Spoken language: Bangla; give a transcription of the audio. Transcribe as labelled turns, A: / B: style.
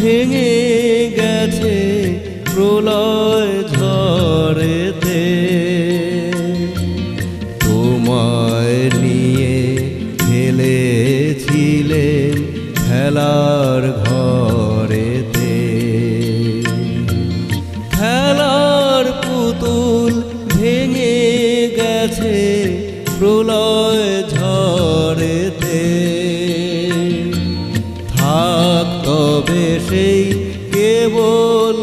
A: ভেঙে গেছে প্রলয় ঝড়েতে। তোমায় নিয়ে খেলেছিলেন খেলার ঘরেতে। খেলার পুতুল ভেঙে গেছে প্রলয় ঝড়েতে। থাক তবে সেই কেবল